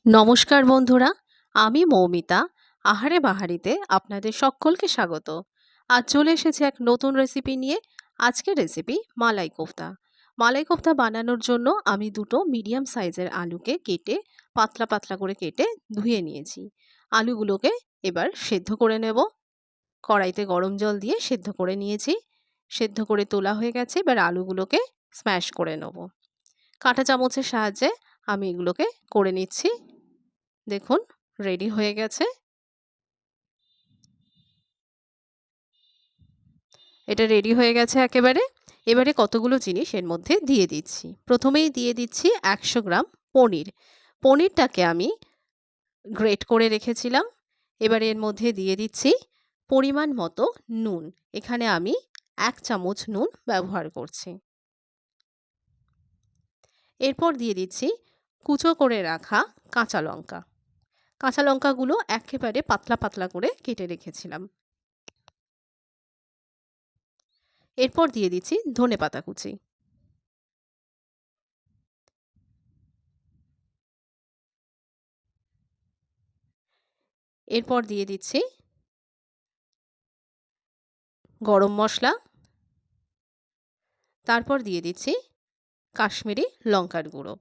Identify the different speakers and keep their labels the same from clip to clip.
Speaker 1: নমস্কার বন্ধুরা, আমি মৌমিতা। আহারে বাহারিতে আপনাদের সকলকে স্বাগত। আজ চলে এসেছি এক নতুন রেসিপি নিয়ে। আজকের রেসিপি মালাই কোফতা। মালাই কোফতা বানানোর জন্য আমি দুটো মিডিয়াম সাইজের আলুকে কেটে পাতলা পাতলা করে কেটে ধুয়ে নিয়েছি। আলুগুলোকে এবার সেদ্ধ করে নেব। কড়াইতে গরম জল দিয়ে সেদ্ধ করে নিয়েছি। সেদ্ধ করে তোলা হয়ে গেছে। এবার আলুগুলোকে স্ম্যাশ করে নেব। কাঁটা চামচের সাহায্যে আমি এগুলোকে করে নিচ্ছি। দেখুন, রেডি হয়ে গেছে। এটা রেডি হয়ে গেছে একেবারে। এবারে কতগুলো জিনিস এর মধ্যে দিয়ে দিচ্ছি। প্রথমেই দিয়ে দিচ্ছি 100 গ্রাম পনির। পনিরটাকে আমি গ্রেট করে রেখেছিলাম। এবারে এর মধ্যে দিয়ে দিচ্ছি পরিমাণ মতো নুন। এখানে আমি 1 চামচ নুন ব্যবহার করছি। এরপর দিয়ে দিচ্ছি কুচো করে রাখা কাঁচা লঙ্কা। কাঁচা লঙ্কাগুলো একেবারে পাতলা পাতলা করে কেটে রেখেছিলাম। এরপর দিয়ে দিচ্ছি ধনেপাতা কুচি। এরপর দিয়ে দিচ্ছি গরম মশলা। তারপর দিয়ে দিচ্ছি কাশ্মীরি লঙ্কার গুঁড়ো।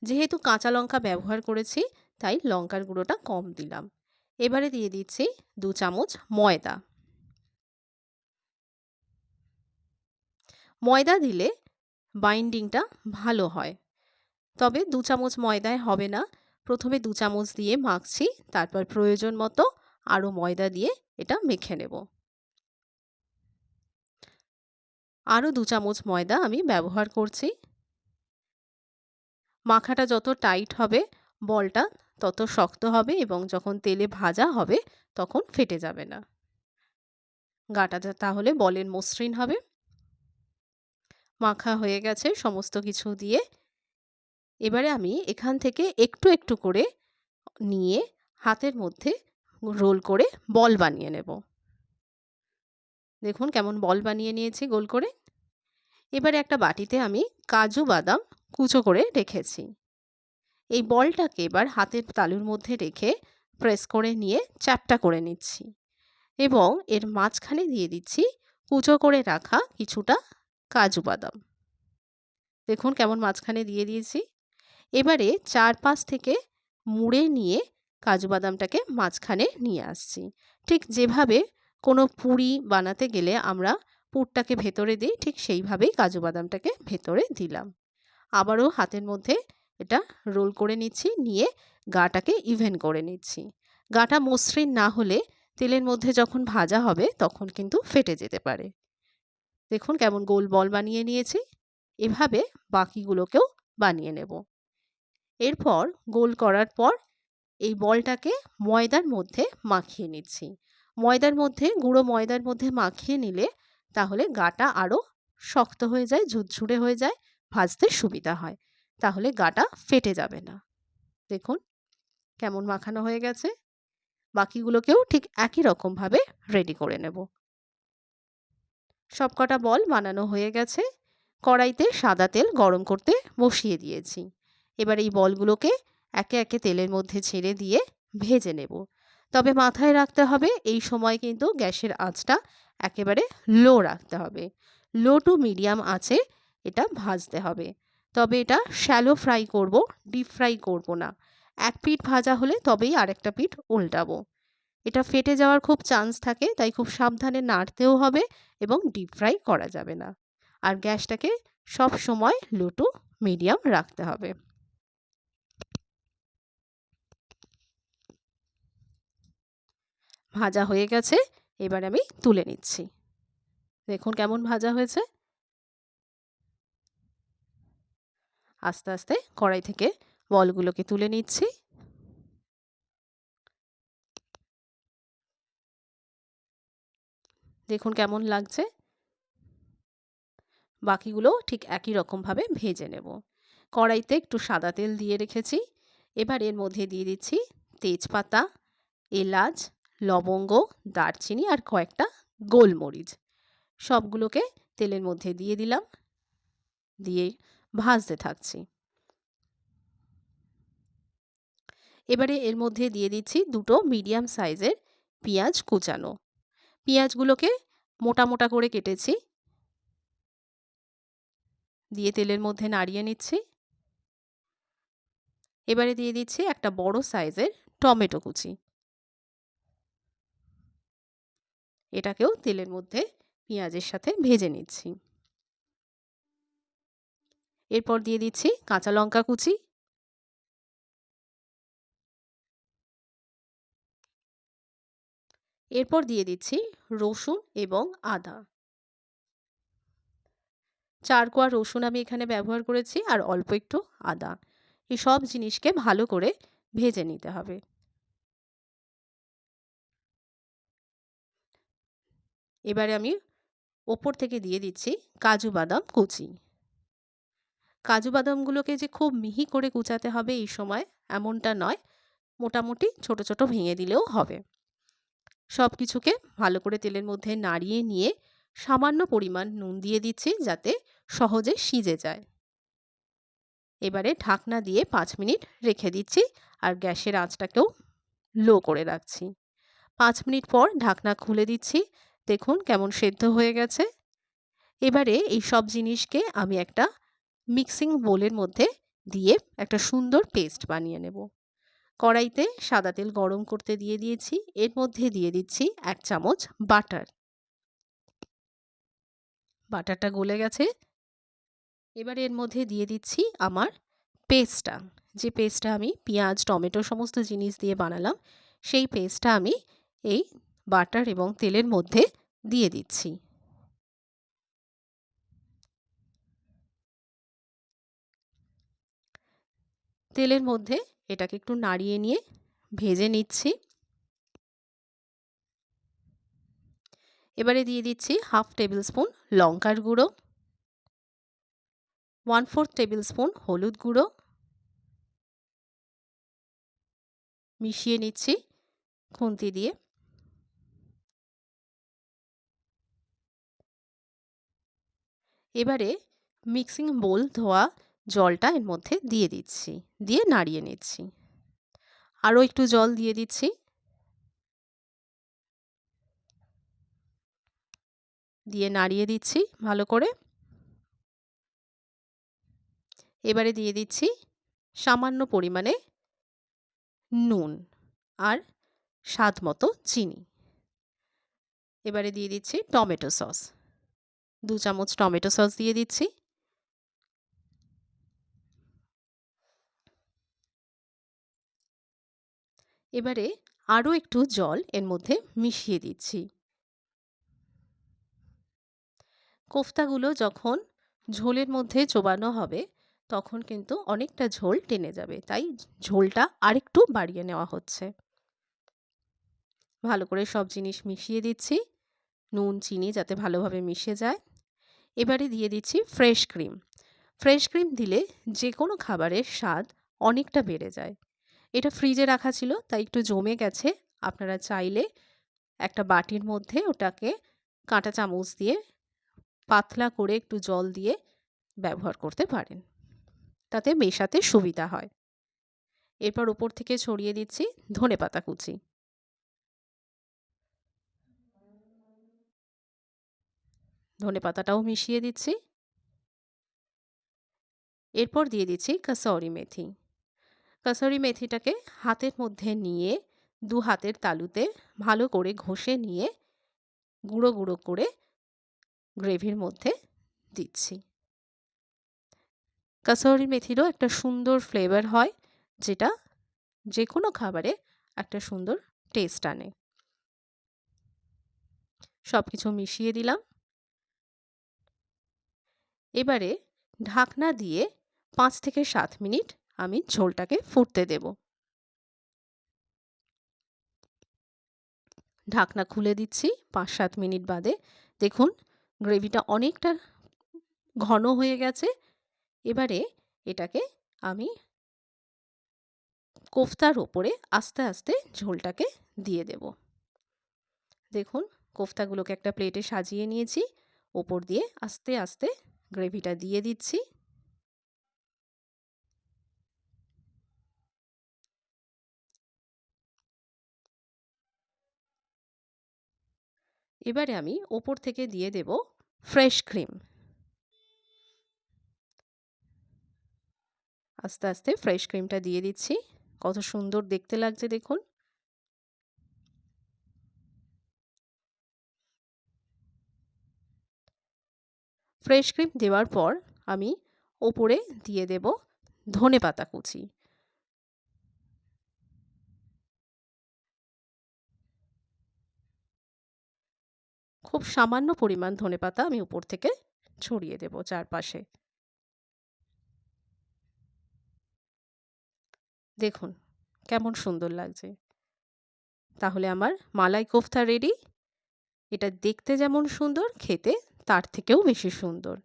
Speaker 1: যেহেতু কাঁচা লঙ্কা ব্যবহার করেছি তাই লঙ্কার গুঁড়োটা কম দিলাম। এবারে দিয়ে দিচ্ছি 2 চামচ ময়দা। ময়দা দিলে বাইন্ডিংটা ভালো হয়। তবে 2 চামচ ময়দায় হবে না। প্রথমে 2 চামচ দিয়ে মাখছি, তারপর প্রয়োজন মতো আরও ময়দা দিয়ে এটা মেখে নেব। আরও 2 চামচ ময়দা আমি ব্যবহার করছি। মাখাটা যত টাইট হবে বলটা তত শক্ত হবে এবং যখন তেলে ভাজা হবে তখন ফেটে যাবে না। গাটাটা তাহলে বলের মসৃণ হবে। মাখা হয়ে গেছে সমস্ত কিছু দিয়ে। এবারে আমি এখান থেকে একটু একটু করে নিয়ে হাতের মধ্যে রোল করে বল বানিয়ে নেব। দেখুন কেমন বল বানিয়ে নিয়েছি গোল করে। এবারে একটা বাটিতে আমি কাজু বাদাম কুচো করে রেখেছি। এই বলটাকে এবার হাতের তালুর মধ্যে রেখে প্রেস করে নিয়ে চ্যাপ্টা করে নিচ্ছি এবং এর মাঝখানে দিয়ে দিচ্ছি কুচো করে রাখা কিছুটা কাজু বাদাম। দেখুন কেমন মাঝখানে দিয়ে দিয়েছি। এবারে চারপাশ থেকে মুড়ে নিয়ে কাজু বাদামটাকে মাঝখানে নিয়ে আসছি। ঠিক যেভাবে কোনো পুরি বানাতে গেলে আমরা পুরটাকে ভেতরে দিই, ঠিক সেইভাবেই কাজু বাদামটাকে ভেতরে দিলাম। আবারও হাতের মধ্যে এটা রোল করে নিচ্ছি, নিয়ে গাটাকে ইভেন করে নিচ্ছি। গাটা মসৃণ না হলে তেলের মধ্যে যখন ভাজা হবে তখন কিন্তু ফেটে যেতে পারে। দেখুন কেমন গোল বল বানিয়ে নিয়েছি। এভাবে বাকিগুলোকেও বানিয়ে নেব। এরপর গোল করার পর এই বলটাকে ময়দার মধ্যে মাখিয়ে নিচ্ছি। গুঁড়ো ময়দার মধ্যে মাখিয়ে নিলে তাহলে গাটা আরও শক্ত হয়ে যায়, ঝুরঝুরে হয়ে যায়, ভাজতে সুবিধা হয়। তাহলে গাটা ফেটে যাবে না। দেখুন কেমন মাখানো হয়ে গেছে। বাকিগুলোকেও ঠিক একই রকমভাবে রেডি করে নেব। সবকটা বল বানানো হয়ে গেছে। কড়াইতে সাদা তেল গরম করতে বসিয়ে দিয়েছি। এবার এই বলগুলোকে একে একে তেলের মধ্যে ছেড়ে দিয়ে ভেজে নেব। তবে মাথায় রাখতে হবে এই সময় কিন্তু গ্যাসের আঁচটা একেবারে লো রাখতে হবে। লো টু মিডিয়াম আঁচে এটা ভাজতে হবে। তবে এটা শ্যালো ফ্রাই করব, ডিপ ফ্রাই করব না। এক পিঠ ভাজা হলে তবেই আরেকটা পিঠ উল্টাবো। এটা ফেটে যাওয়ার খুব চান্স থাকে, তাই খুব সাবধানে নাড়তেও হবে এবং ডিপ ফ্রাই করা যাবে না। আর গ্যাসটাকে সব সময় লো টু মিডিয়াম রাখতে হবে। ভাজা হয়ে গেছে, এবার আমি তুলে নিচ্ছি। দেখুন কেমন ভাজা হয়েছে। আস্তে আস্তে কড়াই থেকে বলগুলোকে তুলে নিচ্ছি। দেখুন কেমন লাগছে। বাকিগুলো ঠিক একই রকমভাবে ভেজে নেব। কড়াইতে একটু সাদা তেল দিয়ে রেখেছি। এবার এর মধ্যে দিয়ে দিচ্ছি তেজপাতা, এলাচ, লবঙ্গ, দারচিনি আর কয়েকটা গোলমরিচ। সবগুলোকে তেলের মধ্যে দিয়ে দিলাম, দিয়ে ভাজতে থাকছি। এবারে এর মধ্যে দিয়ে দিচ্ছি দুটো মিডিয়াম সাইজের পেঁয়াজ কুচানো। পেঁয়াজগুলোকে মোটা মোটা করে কেটেছি, দিয়ে তেলের মধ্যে নাড়িয়ে নিচ্ছি। এবারে দিয়ে দিচ্ছি একটা বড় সাইজের টমেটো কুচি। এটাকেও তেলের মধ্যে পেঁয়াজের সাথে ভেজে নিচ্ছি। এরপর দিয়ে দিচ্ছি কাঁচা লঙ্কা কুচি, এরপর দিয়ে দিচ্ছি রসুন এবং আদা। 4 কোয়া রসুন আমি এখানে ব্যবহার করেছি আর অল্প একটু আদা। এই সব জিনিসকে ভালো করে ভেজে নিতে হবে। এবারে আমি ওপর থেকে দিয়ে দিচ্ছি কাজু বাদাম কুচি। কাজু বাদামগুলোকে যে খুব মিহি করে কুচাতে হবে এই সময় এমনটা নয়, মোটামুটি ছোট ছোট ভেঙে দিলেও হবে। সব কিছুকে ভালো করে তেলের মধ্যে নাড়িয়ে নিয়ে সামান্য পরিমাণ নুন দিয়ে দিচ্ছি যাতে সহজে সিজে যায়। এবারে ঢাকনা দিয়ে 5 মিনিট রেখে দিচ্ছি আর গ্যাসের আঁচটাকেও লো করে রাখছি। 5 মিনিট পর ঢাকনা খুলে দিচ্ছি। দেখুন কেমন সেদ্ধ হয়ে গেছে। এবারে এই সব জিনিসকে আমি একটা মিক্সিং বোলের মধ্যে দিয়ে একটা সুন্দর পেস্ট বানিয়ে নেব। কড়াইতে সাদা তেল গরম করতে দিয়ে দিয়েছি। এর মধ্যে দিয়ে দিচ্ছি 1 চামচ বাটার। বাটারটা গলে গেছে। এবার এর মধ্যে দিয়ে দিচ্ছি আমার পেস্টটা। যে পেস্টটা আমি পেঁয়াজ, টমেটো সমস্ত জিনিস দিয়ে বানালাম, সেই পেস্টটা আমি এই বাটার এবং তেলের মধ্যে দিয়ে দিচ্ছি। তেলের মধ্যে এটাকে একটু নাড়িয়ে নিয়ে ভেজে নিচ্ছি। এবারে দিয়ে দিচ্ছি 1/2 টেবিল স্পুন লঙ্কার গুঁড়ো, 1/4 টেবিল স্পুন হলুদ গুঁড়ো, মিশিয়ে নিচ্ছি খুন্তি দিয়ে। এবারে মিক্সিং বোল ধোয়া জলটা এর মধ্যে দিয়ে দিচ্ছি, দিয়ে নাড়িয়ে নিচ্ছি। আরও একটু জল দিয়ে দিচ্ছি, দিয়ে নাড়িয়ে দিচ্ছি ভালো করে। এবারে দিয়ে দিচ্ছি সামান্য পরিমাণে নুন আর স্বাদ মতো চিনি। এবারে দিয়ে দিচ্ছি টমেটো সস, 2 চামচ টমেটো সস দিয়ে দিচ্ছি। এবারে আরও একটু জল এর মধ্যে মিশিয়ে দিচ্ছি। কোফতাগুলো যখন ঝোলের মধ্যে চোবানো হবে তখন কিন্তু অনেকটা ঝোল টেনে যাবে, তাই ঝোলটা আরেকটু বাড়িয়ে নেওয়া হচ্ছে। ভালো করে সব জিনিস মিশিয়ে দিচ্ছি, নুন চিনি যাতে ভালোভাবে মিশে যায়। এবারে দিয়ে দিচ্ছি ফ্রেশ ক্রিম। ফ্রেশ ক্রিম দিলে যে কোনো খাবারের স্বাদ অনেকটা বেড়ে যায়। এটা ফ্রিজে রাখা ছিল তাই একটু জমে গেছে। আপনারা চাইলে একটা বাটির মধ্যে ওটাকে কাঁটা চামচ দিয়ে পাতলা করে একটু জল দিয়ে ব্যবহার করতে পারেন, তাতে মেশাতে সুবিধা হয়। এরপর উপর থেকে ছড়িয়ে দিচ্ছি ধনেপাতা কুচি। ধনেপাতাটাও মিশিয়ে দিচ্ছি। এরপর দিয়ে দিচ্ছি কাসৌরি মেথি। কাসৌরি মেথিটাকে হাতের মধ্যে নিয়ে 2 হাতের তালুতে ভালো করে ঘষে নিয়ে গুঁড়ো গুঁড়ো করে গ্রেভির মধ্যে দিচ্ছি। কাসৌরি মেথিরও একটা সুন্দর ফ্লেভার হয়, যেটা যে কোনো খাবারে একটা সুন্দর টেস্ট আনে। সব কিছু মিশিয়ে দিলাম। এবারে ঢাকনা দিয়ে 5 থেকে 7 মিনিট আমি ঝোলটাকে ফুটতে দেব। ঢাকনা খুলে দিচ্ছি 5-7 মিনিট বাদে। দেখুন গ্রেভিটা অনেকটা ঘন হয়ে গেছে। এবারে এটাকে আমি কোফতার ওপরে আস্তে আস্তে ঝোলটাকে দিয়ে দেব। দেখুন কোফতাগুলোকে একটা প্লেটে সাজিয়ে নিয়েছি, ওপর দিয়ে আস্তে আস্তে গ্রেভিটা দিয়ে দিচ্ছি। এবারে আমি ওপর থেকে দিয়ে দেব ফ্রেশ ক্রিম। আস্তে আস্তে ফ্রেশ ক্রিমটা দিয়ে দিচ্ছি। কত সুন্দর দেখতে লাগছে দেখুন। ফ্রেশ ক্রিম দেওয়ার পর আমি ওপরে দিয়ে দেব ধনেপাতা কুচি। খুব সামান্য পরিমাণ ধনেপাতা আমি উপর থেকে ছড়িয়ে দেব চারপাশে। দেখুন কেমন সুন্দর লাগছে। তাহলে আমার মালাই কোফতা রেডি। এটা দেখতে যেমন সুন্দর, খেতে তার থেকেও বেশি সুন্দর।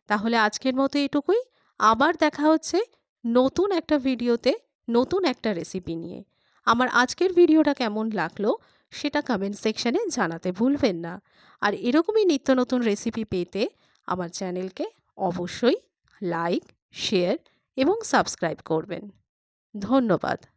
Speaker 1: তাহলে আজকের মতো এটুকুই। আবার দেখা হচ্ছে নতুন একটা ভিডিওতে, নতুন একটা রেসিপি নিয়ে। আমার আজকের ভিডিওটা কেমন লাগলো সেটা কমেন্ট সেকশনে জানাতে ভুলবেন না। আর এরকমই নিত্য নতুন রেসিপি পেতে আমার চ্যানেলকে অবশ্যই লাইক, শেয়ার এবং সাবস্ক্রাইব করবেন। ধন্যবাদ।